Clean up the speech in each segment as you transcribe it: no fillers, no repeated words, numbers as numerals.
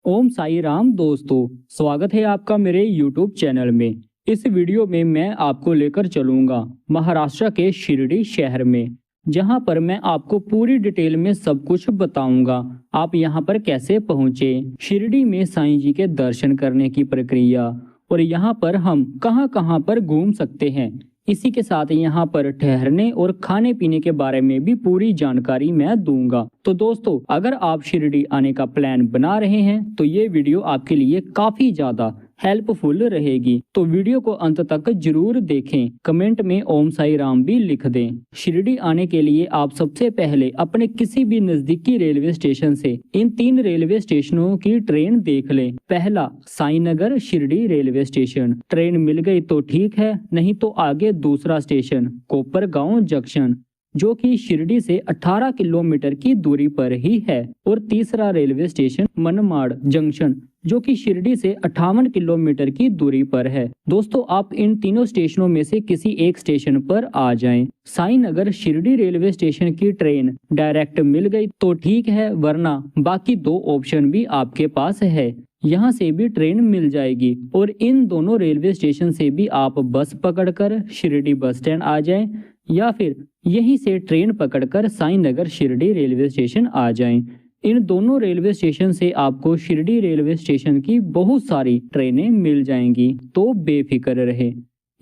ओम साई राम दोस्तों, स्वागत है आपका मेरे YouTube चैनल में। इस वीडियो में मैं आपको लेकर चलूंगा महाराष्ट्र के शिरडी शहर में, जहां पर मैं आपको पूरी डिटेल में सब कुछ बताऊंगा। आप यहां पर कैसे पहुंचे, शिरडी में साईं जी के दर्शन करने की प्रक्रिया और यहां पर हम कहां-कहां पर घूम सकते हैं। इसी के साथ यहाँ पर ठहरने और खाने पीने के बारे में भी पूरी जानकारी मैं दूंगा। तो दोस्तों, अगर आप शिरडी आने का प्लान बना रहे हैं तो ये वीडियो आपके लिए काफी ज्यादा हेल्पफुल रहेगी। तो वीडियो को अंत तक जरूर देखें। कमेंट में ओम साई राम भी लिख दें। शिरडी आने के लिए आप सबसे पहले अपने किसी भी नजदीकी रेलवे स्टेशन से इन 3 रेलवे स्टेशनों की ट्रेन देख लें। पहला Sainagar Shirdi railway station. Train मिल गई तो ठीक है, नहीं तो आगे दूसरा स्टेशन कोपरगांव जंक्शन, जो कि शिरडी से 18 किलोमीटर की दूरी पर ही है। और तीसरा रेलवे स्टेशन मनमाड़ जंक्शन, जो कि शिरडी से 58 किलोमीटर की दूरी पर है। दोस्तों, आप इन तीनों स्टेशनों में से किसी एक स्टेशन पर आ जाएं। साईनगर शिरडी रेलवे स्टेशन की ट्रेन डायरेक्ट मिल गई तो ठीक है, वरना बाकी 2 ऑप्शन भी आपके पास है। यहाँ से भी ट्रेन मिल जाएगी और इन दोनों रेलवे स्टेशन से भी आप बस पकड़कर शिरडी बस स्टैंड आ जाएं, या फिर यहीं से ट्रेन पकड़कर साईनगर शिरडी रेलवे स्टेशन आ जाएं। इन दोनों रेलवे स्टेशन से आपको शिरडी रेलवे स्टेशन की बहुत सारी ट्रेनें मिल जाएंगी, तो बेफिक्र रहे।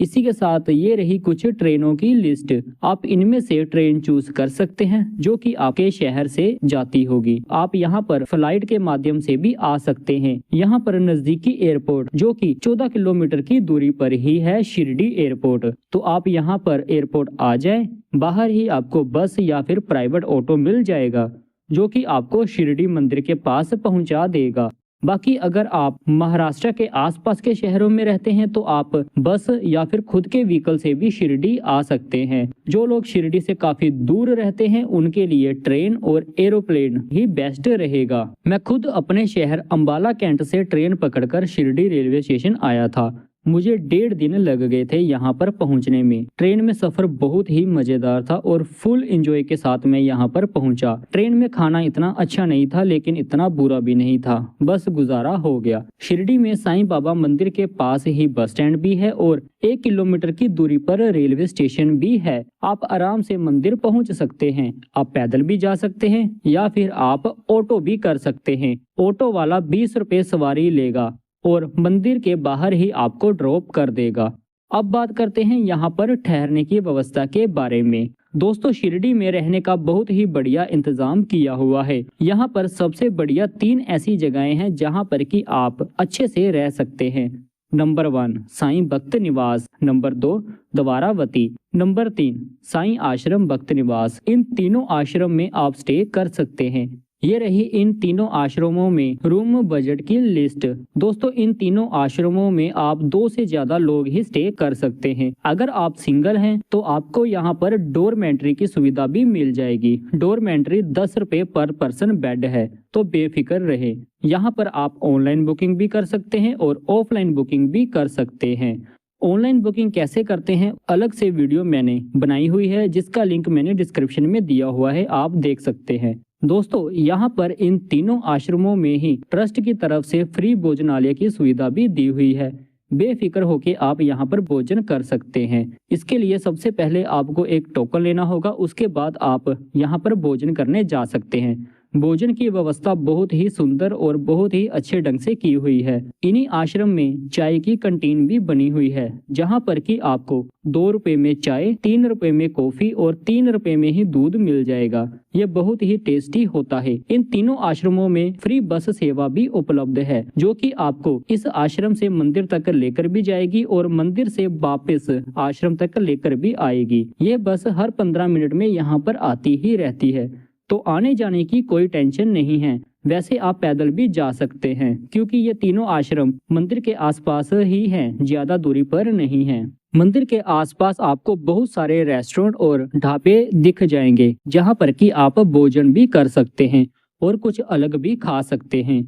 इसी के साथ ये रही कुछ ट्रेनों की लिस्ट। आप इनमें से ट्रेन चूज कर सकते हैं जो कि आपके शहर से जाती होगी। आप यहाँ पर फ्लाइट के माध्यम से भी आ सकते हैं। यहाँ पर नजदीकी एयरपोर्ट, जो कि 14 किलोमीटर की दूरी पर ही है, शिरडी एयरपोर्ट। तो आप यहाँ पर एयरपोर्ट आ जाएं। बाहर ही आपको बस या फिर प्राइवेट ऑटो मिल जाएगा, जो कि आपको शिरडी मंदिर के पास पहुंचा देगा। बाकी अगर आप महाराष्ट्र के आसपास के शहरों में रहते हैं तो आप बस या फिर खुद के व्हीकल से भी शिरडी आ सकते हैं। जो लोग शिरडी से काफी दूर रहते हैं उनके लिए ट्रेन और एरोप्लेन ही बेस्ट रहेगा। मैं खुद अपने शहर अंबाला कैंट से ट्रेन पकड़कर शिरडी रेलवे स्टेशन आया था। मुझे 1.5 दिन लग गए थे यहाँ पर पहुँचने में। ट्रेन में सफर बहुत ही मजेदार था और फुल एंजॉय के साथ मैं यहाँ पर पहुँचा। ट्रेन में खाना इतना अच्छा नहीं था, लेकिन इतना बुरा भी नहीं था, बस गुजारा हो गया। शिरडी में साईं बाबा मंदिर के पास ही बस स्टैंड भी है और 1 किलोमीटर की दूरी पर रेलवे स्टेशन भी है। आप आराम से मंदिर पहुँच सकते हैं। आप पैदल भी जा सकते हैं या फिर आप ऑटो भी कर सकते हैं। ऑटो वाला 20 रुपए सवारी लेगा और मंदिर के बाहर ही आपको ड्रॉप कर देगा। अब बात करते हैं यहाँ पर ठहरने की व्यवस्था के बारे में। दोस्तों, शिरडी में रहने का बहुत ही बढ़िया इंतजाम किया हुआ है। यहाँ पर सबसे बढ़िया 3 ऐसी जगहें हैं जहाँ पर कि आप अच्छे से रह सकते हैं। नंबर 1 साईं भक्त निवास, नंबर 2 द्वारावती, नंबर 3 साईं आश्रम भक्त निवास। इन तीनों आश्रम में आप स्टे कर सकते हैं। ये रही इन तीनों आश्रमों में रूम बजट की लिस्ट। दोस्तों, इन तीनों आश्रमों में आप 2 से ज्यादा लोग ही स्टे कर सकते हैं। अगर आप सिंगल हैं तो आपको यहाँ पर डोरमेंट्री की सुविधा भी मिल जाएगी। डोरमेंट्री 10 रुपए पर पर्सन बेड है, तो बेफिक्र रहे। यहाँ पर आप ऑनलाइन बुकिंग भी कर सकते हैं और ऑफलाइन बुकिंग भी कर सकते हैं। ऑनलाइन बुकिंग कैसे करते हैं अलग से वीडियो मैंने बनाई हुई है, जिसका लिंक मैंने डिस्क्रिप्शन में दिया हुआ है, आप देख सकते हैं। दोस्तों, यहाँ पर इन तीनों आश्रमों में ही ट्रस्ट की तरफ से फ्री भोजनालय की सुविधा भी दी हुई है। बेफिक्र होके आप यहाँ पर भोजन कर सकते हैं। इसके लिए सबसे पहले आपको एक टोकन लेना होगा, उसके बाद आप यहाँ पर भोजन करने जा सकते हैं। भोजन की व्यवस्था बहुत ही सुंदर और बहुत ही अच्छे ढंग से की हुई है। इन्हीं आश्रम में चाय की कैंटीन भी बनी हुई है, जहां पर कि आपको 2 रुपए में चाय, 3 रुपए में कॉफी और 3 रुपए में ही दूध मिल जाएगा। ये बहुत ही टेस्टी होता है। इन तीनों आश्रमों में फ्री बस सेवा भी उपलब्ध है, जो कि आपको इस आश्रम से मंदिर तक लेकर भी जाएगी और मंदिर से वापस आश्रम तक लेकर भी आएगी। ये बस हर 15 मिनट में यहाँ पर आती ही रहती है, तो आने जाने की कोई टेंशन नहीं है। वैसे आप पैदल भी जा सकते हैं, क्योंकि ये तीनों आश्रम मंदिर के आसपास ही हैं, ज्यादा दूरी पर नहीं है। मंदिर के आसपास आपको बहुत सारे रेस्टोरेंट और ढाबे दिख जाएंगे, जहां पर कि आप भोजन भी कर सकते हैं और कुछ अलग भी खा सकते हैं।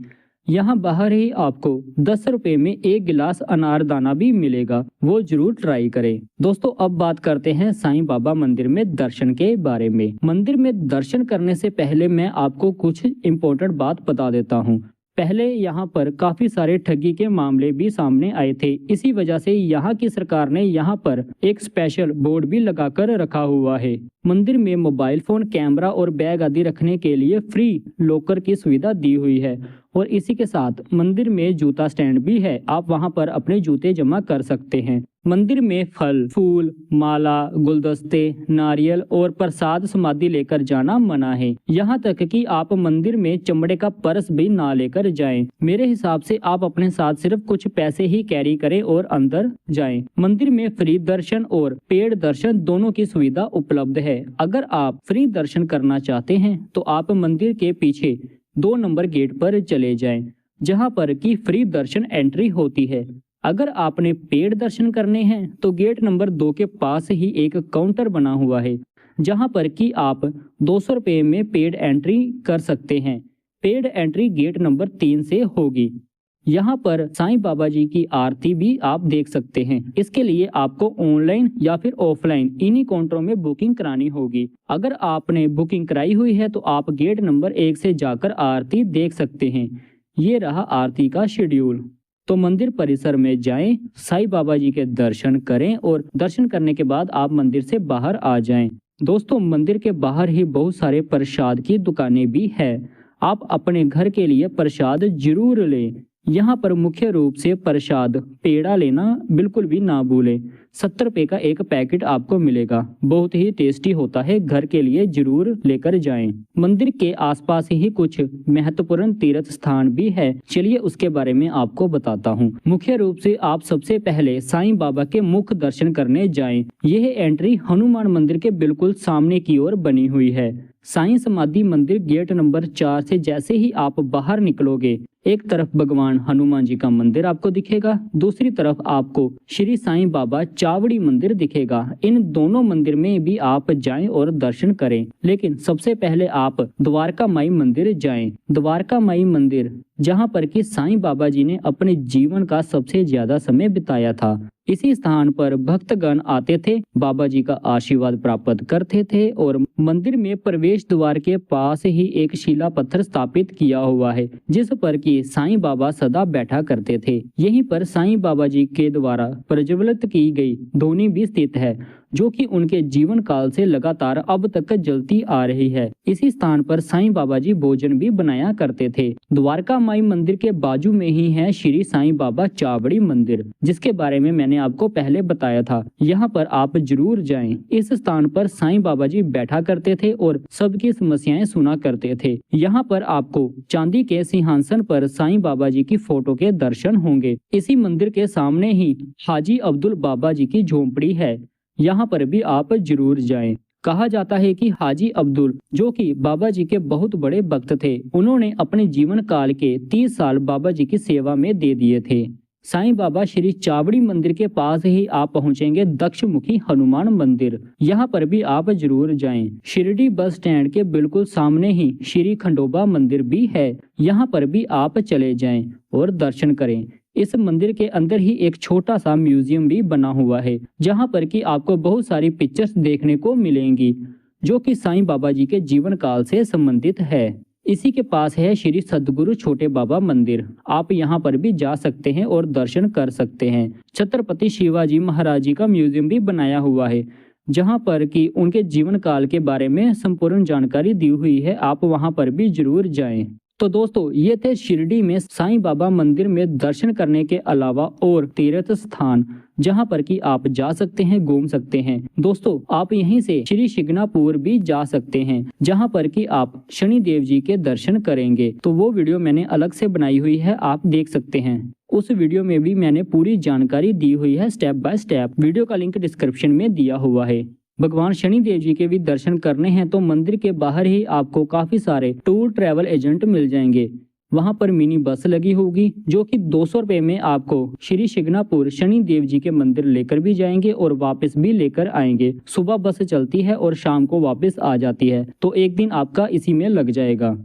यहाँ बाहर ही आपको 10 रुपए में 1 गिलास अनारदाना भी मिलेगा, वो जरूर ट्राई करें। दोस्तों, अब बात करते हैं साईं बाबा मंदिर में दर्शन के बारे में। मंदिर में दर्शन करने से पहले मैं आपको कुछ इम्पोर्टेंट बात बता देता हूँ। पहले यहाँ पर काफी सारे ठगी के मामले भी सामने आए थे। इसी वजह से यहाँ की सरकार ने यहाँ पर एक स्पेशल बोर्ड भी लगाकर रखा हुआ है। मंदिर में मोबाइल फोन, कैमरा और बैग आदि रखने के लिए फ्री लॉकर की सुविधा दी हुई है और इसी के साथ मंदिर में जूता स्टैंड भी है। आप वहां पर अपने जूते जमा कर सकते हैं। मंदिर में फल, फूल, माला, गुलदस्ते, नारियल और प्रसाद समाधि लेकर जाना मना है। यहाँ तक कि आप मंदिर में चमड़े का पर्स भी ना लेकर जाएं। मेरे हिसाब से आप अपने साथ सिर्फ कुछ पैसे ही कैरी करें और अंदर जाएं। मंदिर में फ्री दर्शन और पेड दर्शन दोनों की सुविधा उपलब्ध है। अगर आप फ्री दर्शन करना चाहते हैं तो आप मंदिर के पीछे 2 नंबर गेट पर चले जाएं, जहां पर की फ्री दर्शन एंट्री होती है। अगर आपने पेड दर्शन करने हैं तो गेट नंबर 2 के पास ही एक काउंटर बना हुआ है, जहां पर कि आप 200 रुपये में पेड एंट्री कर सकते हैं। पेड एंट्री गेट नंबर 3 से होगी। यहाँ पर साईं बाबा जी की आरती भी आप देख सकते हैं। इसके लिए आपको ऑनलाइन या फिर ऑफलाइन इन्हीं काउंटरों में बुकिंग करानी होगी। अगर आपने बुकिंग कराई हुई है तो आप गेट नंबर 1 से जाकर आरती देख सकते हैं। ये रहा आरती का शेड्यूल। तो मंदिर परिसर में जाएं, साईं बाबा जी के दर्शन करें और दर्शन करने के बाद आप मंदिर से बाहर आ जाएं। दोस्तों, मंदिर के बाहर ही बहुत सारे प्रसाद की दुकानें भी है। आप अपने घर के लिए प्रसाद जरूर लें। यहाँ पर मुख्य रूप से प्रसाद पेड़ा लेना बिल्कुल भी ना भूलें। 70 रुपये का एक पैकेट आपको मिलेगा, बहुत ही टेस्टी होता है। घर के लिए जरूर लेकर जाएं। मंदिर के आसपास ही कुछ महत्वपूर्ण तीर्थ स्थान भी है, चलिए उसके बारे में आपको बताता हूँ। मुख्य रूप से आप सबसे पहले साईं बाबा के मुख्य दर्शन करने जाएं। यह एंट्री हनुमान मंदिर के बिल्कुल सामने की ओर बनी हुई है। साईं समाधि मंदिर गेट नंबर 4 से जैसे ही आप बाहर निकलोगे, एक तरफ भगवान हनुमान जी का मंदिर आपको दिखेगा, दूसरी तरफ आपको श्री साईं बाबा चावड़ी मंदिर दिखेगा। इन दोनों मंदिर में भी आप जाएं और दर्शन करें, लेकिन सबसे पहले आप द्वारका माई मंदिर जाएं। द्वारका माई मंदिर, जहां पर कि साईं बाबा जी ने अपने जीवन का सबसे ज्यादा समय बिताया था। इसी स्थान पर भक्तगण आते थे, बाबा जी का आशीर्वाद प्राप्त करते थे और मंदिर में प्रवेश द्वार के पास ही एक शिला पत्थर स्थापित किया हुआ है, जिस पर कि साईं बाबा सदा बैठा करते थे। यहीं पर साईं बाबा जी के द्वारा प्रज्वलित की गई धूनी भी स्थित है, जो कि उनके जीवन काल से लगातार अब तक जलती आ रही है। इसी स्थान पर साईं बाबा जी भोजन भी बनाया करते थे। द्वारका माई मंदिर के बाजू में ही है श्री साईं बाबा चावड़ी मंदिर, जिसके बारे में मैंने आपको पहले बताया था। यहाँ पर आप जरूर जाएं। इस स्थान पर साईं बाबा जी बैठा करते थे और सबकी समस्याएं सुना करते थे। यहाँ पर आपको चांदी के सिंहासन पर साईं बाबा जी की फोटो के दर्शन होंगे। इसी मंदिर के सामने ही हाजी अब्दुल बाबा जी की झोंपड़ी है, यहाँ पर भी आप जरूर जाएं। कहा जाता है कि हाजी अब्दुल, जो कि बाबा जी के बहुत बड़े भक्त थे, उन्होंने अपने जीवन काल के 30 साल बाबा जी की सेवा में दे दिए थे। साईं बाबा श्री चावड़ी मंदिर के पास ही आप पहुंचेंगे दक्षमुखी हनुमान मंदिर, यहाँ पर भी आप जरूर जाएं। शिरडी बस स्टैंड के बिल्कुल सामने ही श्री खंडोबा मंदिर भी है, यहाँ पर भी आप चले जाएं और दर्शन करें। इस मंदिर के अंदर ही एक छोटा सा म्यूजियम भी बना हुआ है, जहां पर कि आपको बहुत सारी पिक्चर्स देखने को मिलेंगी, जो कि साईं बाबा जी के जीवन काल से संबंधित है। इसी के पास है श्री सद्गुरु छोटे बाबा मंदिर, आप यहां पर भी जा सकते हैं और दर्शन कर सकते हैं। छत्रपति शिवाजी महाराज जी का म्यूजियम भी बनाया हुआ है, जहां पर कि उनके जीवन काल के बारे में संपूर्ण जानकारी दी हुई है, आप वहां पर भी जरूर जाएं। तो दोस्तों, ये थे शिरडी में साईं बाबा मंदिर में दर्शन करने के अलावा और तीर्थ स्थान, जहां पर कि आप जा सकते हैं, घूम सकते हैं। दोस्तों, आप यहीं से श्री शिगनापुर भी जा सकते हैं, जहां पर कि आप शनि देव जी के दर्शन करेंगे। तो वो वीडियो मैंने अलग से बनाई हुई है, आप देख सकते हैं। उस वीडियो में भी मैंने पूरी जानकारी दी हुई है, स्टेप बाय स्टेप। वीडियो का लिंक डिस्क्रिप्शन में दिया हुआ है। भगवान शनि देव जी के भी दर्शन करने हैं तो मंदिर के बाहर ही आपको काफी सारे टूर ट्रैवल एजेंट मिल जाएंगे। वहां पर मिनी बस लगी होगी, जो कि 200 रुपये में आपको श्री शिगनापुर शनि देव जी के मंदिर लेकर भी जाएंगे और वापस भी लेकर आएंगे। सुबह बस चलती है और शाम को वापस आ जाती है, तो एक दिन आपका इसी में लग जाएगा।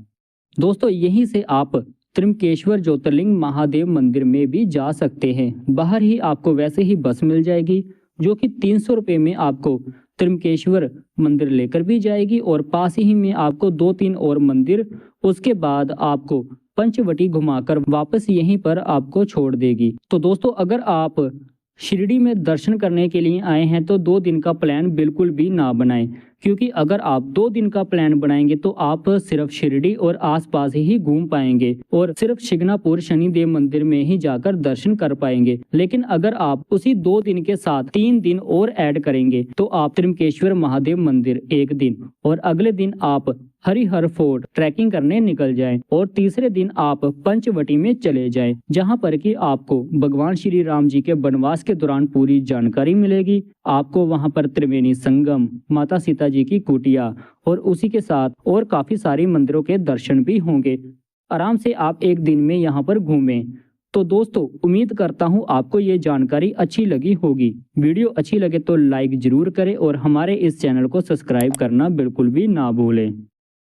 दोस्तों, यहीं से आप त्र्यंबकेश्वर ज्योतिर्लिंग महादेव मंदिर में भी जा सकते हैं। बाहर ही आपको वैसे ही बस मिल जाएगी, जो कि 300 रुपये में आपको त्र्यंबकेश्वर मंदिर लेकर भी जाएगी और पास ही में आपको 2-3 और मंदिर, उसके बाद आपको पंचवटी घुमाकर वापस यहीं पर आपको छोड़ देगी। तो दोस्तों, अगर आप शिरडी में दर्शन करने के लिए आए हैं तो 2 दिन का प्लान बिल्कुल भी ना बनाएं, क्योंकि अगर आप 2 दिन का प्लान बनाएंगे तो आप सिर्फ शिरडी और आसपास ही घूम पाएंगे और सिर्फ शिग्नापुर शनिदेव मंदिर में ही जाकर दर्शन कर पाएंगे। लेकिन अगर आप उसी 2 दिन के साथ 3 दिन और ऐड करेंगे तो आप त्र्यंबकेश्वर महादेव मंदिर 1 दिन और अगले दिन आप हरिहर फोर्ट ट्रैकिंग करने निकल जाएं और तीसरे दिन आप पंचवटी में चले जाएं, जहां पर कि आपको भगवान श्री राम जी के वनवास के दौरान पूरी जानकारी मिलेगी। आपको वहां पर त्रिवेणी संगम, माता सीता जी की कुटिया और उसी के साथ और काफी सारे मंदिरों के दर्शन भी होंगे। आराम से आप 1 दिन में यहाँ पर घूमें। तो दोस्तों, उम्मीद करता हूँ आपको ये जानकारी अच्छी लगी होगी। वीडियो अच्छी लगे तो लाइक जरूर करें और हमारे इस चैनल को सब्सक्राइब करना बिल्कुल भी ना भूलें।